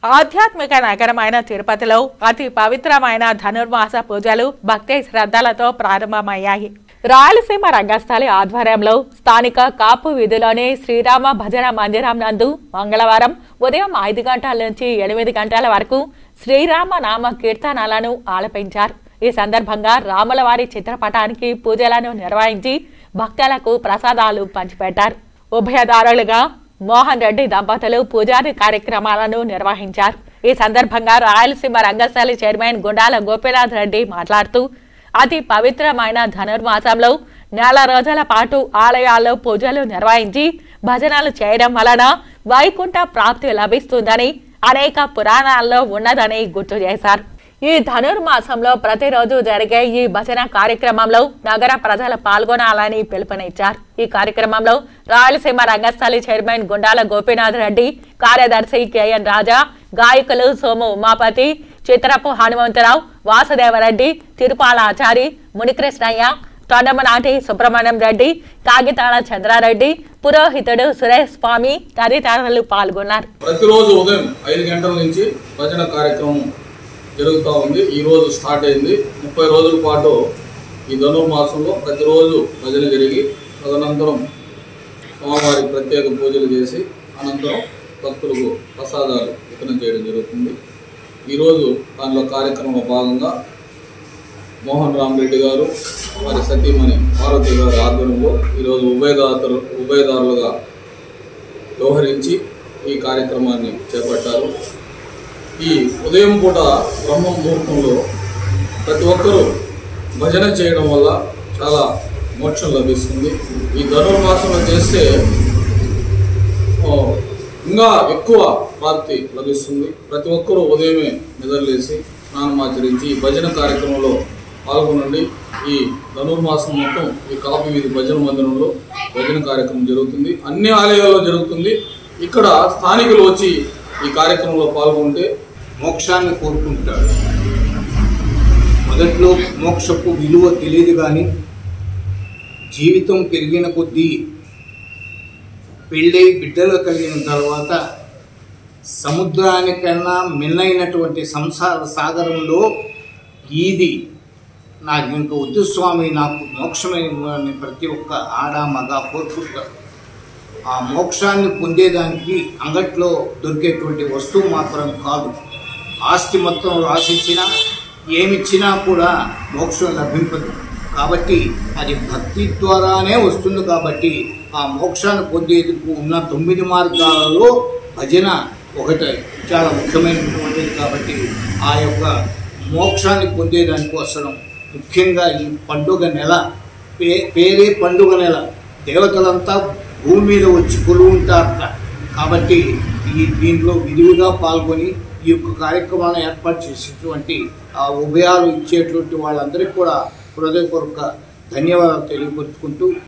ఆధ్యాత్మిక నగరమైన తిరుపతిలో అతి పవిత్రమైన ధనుర్మాస పూజలు భక్తి శ్రద్ధలతో ప్రారంభమయ్యాయి. రాయలసీమ రంగస్థలి ఆధ్వర్యంలో స్థానిక కాపు వీధిలోని శ్రీరామ భజన మందిరం నందు మంగళవారం ఉదయం 5 గంటల నుంచి 8 గంటల వరకు శ్రీరామ నామ కీర్తనలను ఆలపించారు. ఈ సందర్భంగా రాములవారి చిత్రపటానికి పూజలను నిర్వహించి భక్తులకు ప్రసాదాలు పంచిపెట్టారు. ఉభయదారులుగా మోహన్ రెడ్డి దంపతులు పూజాది కార్యక్రమాలను నిర్వహించారు. ఈ సందర్భంగా రాయలసీమ రంగస్థలి చైర్మన్ గుండాల గోపీనాథ్ రెడ్డి మాట్లాడుతూ అతి పవిత్రమైన ధనుర్మాసంలో 4 రోజుల పాటు ఆలయాల్లో పూజలు నిర్వహించి భజనలు చేయడం వలన వైకుంఠ ప్రాప్తి లభిస్తుందని అనేక పురాణాల్లో ఉన్నదని గుర్తు చేశారు. ఈ ధనుర్మాసంలో ప్రతిరోజు జరిగే ఈ భజన కార్యక్రమంలో నగర ప్రజలు పాల్గొనాలని పిలుపునిచ్చారు. ఈ కార్యక్రమంలో రాయలసీమ రంగస్థలి చైర్మన్ గుండాల గోపీనాథ్ రెడ్డి, కార్యదర్శి కెఎన్ రాజా, గాయకులు సోము ఉమాపతి, చిత్రపు హనుమంతరావు, వాసుదేవరెడ్డి, తిరుపాలాచారి, మునికృష్ణయ్య, తొండమనాటి సుబ్రహ్మణ్యం రెడ్డి, కాగితాల చంద్రారెడ్డి, పురోహితుడు సురేష్ స్వామి తదితరులు పాల్గొన్నారు. ప్రతిరోజు ఉదయం 5 గంటల నుంచి భజన కార్యక్రమం జరుగుతూ ఉంది. ఈరోజు స్టార్ట్ అయింది. 30 రోజుల పాటు ఈ ధనుర్మాసంలో ప్రతిరోజు భజన జరిగి తదనంతరం స్వామివారికి ప్రత్యేక పూజలు చేసి అనంతరం భక్తులకు ప్రసాదాలు వితరణ చేయడం జరుగుతుంది. ఈరోజు దానిలో కార్యక్రమంలో భాగంగా మోహన్ రామరెడ్డి గారు వారి సతీమణి పార్వతి గారి ఆధ్వర్యంలో ఈరోజు ఉభయదారులుగా వ్యవహరించి ఈ కార్యక్రమాన్ని చేపట్టారు. ఈ ఉదయం పూట బ్రహ్మ ముహూర్తంలో ప్రతి ఒక్కరూ భజన చేయడం వల్ల చాలా మోక్షం లభిస్తుంది. ఈ ధనుర్మాసంలో చేస్తే ఇంకా ఎక్కువ ప్రాప్తి లభిస్తుంది. ప్రతి ఒక్కరూ ఉదయమే నిద్రలేసి స్నానమాచరించి ఈ భజన కార్యక్రమంలో పాల్గొనండి. ఈ ధనుర్మాసం మొత్తం ఈ కాపు వీధి భజన మందిరంలో భజన కార్యక్రమం జరుగుతుంది. అన్ని ఆలయాల్లో జరుగుతుంది. ఇక్కడ స్థానికులు వచ్చి ఈ కార్యక్రమంలో పాల్గొంటే మోక్షాన్ని కోరుకుంటాడు. మొదట్లో మోక్షపు విలువ తెలియదు, కానీ జీవితం పెరిగిన కొద్దీ పెళ్ళై బిడ్డలు కలిగిన తర్వాత సముద్రానికన్నా మిన్నైనటువంటి సంసార సాగరంలో ఈది నాకు ఇంక వద్దు స్వామి, నాకు మోక్షమైన ప్రతి ఒక్క ఆడ మగ కోరుకుంటారు. ఆ మోక్షాన్ని పొందేదానికి అంగట్లో దొరికేటువంటి వస్తువు మాత్రం కాదు. ఆస్తి మొత్తం రాసిచ్చినా ఏమిచ్చినా కూడా మోక్షం లభింపదు. కాబట్టి అది భక్తి ద్వారానే వస్తుంది. కాబట్టి ఆ మోక్షాన్ని పొందేందుకు ఉన్న 9 మార్గాలలో భజన ఒకటి చాలా ముఖ్యమైనటువంటిది. కాబట్టి ఆ యొక్క మోక్షాన్ని పొందేదానికోసం ముఖ్యంగా ఈ పండుగ నెల పేరే పండుగ నెల. దేవతలంతా భూమి మీద వచ్చి కొలువుంటారట. కాబట్టి దీంట్లో విరివిగా పాల్గొని ఈ యొక్క కార్యక్రమాన్ని ఏర్పాటు చేసేటువంటి ఆ ఉభయాలు ఇచ్చేటువంటి వాళ్ళందరికీ కూడా హృదయపూర్వక ధన్యవాదాలు తెలియపరుచుకుంటూ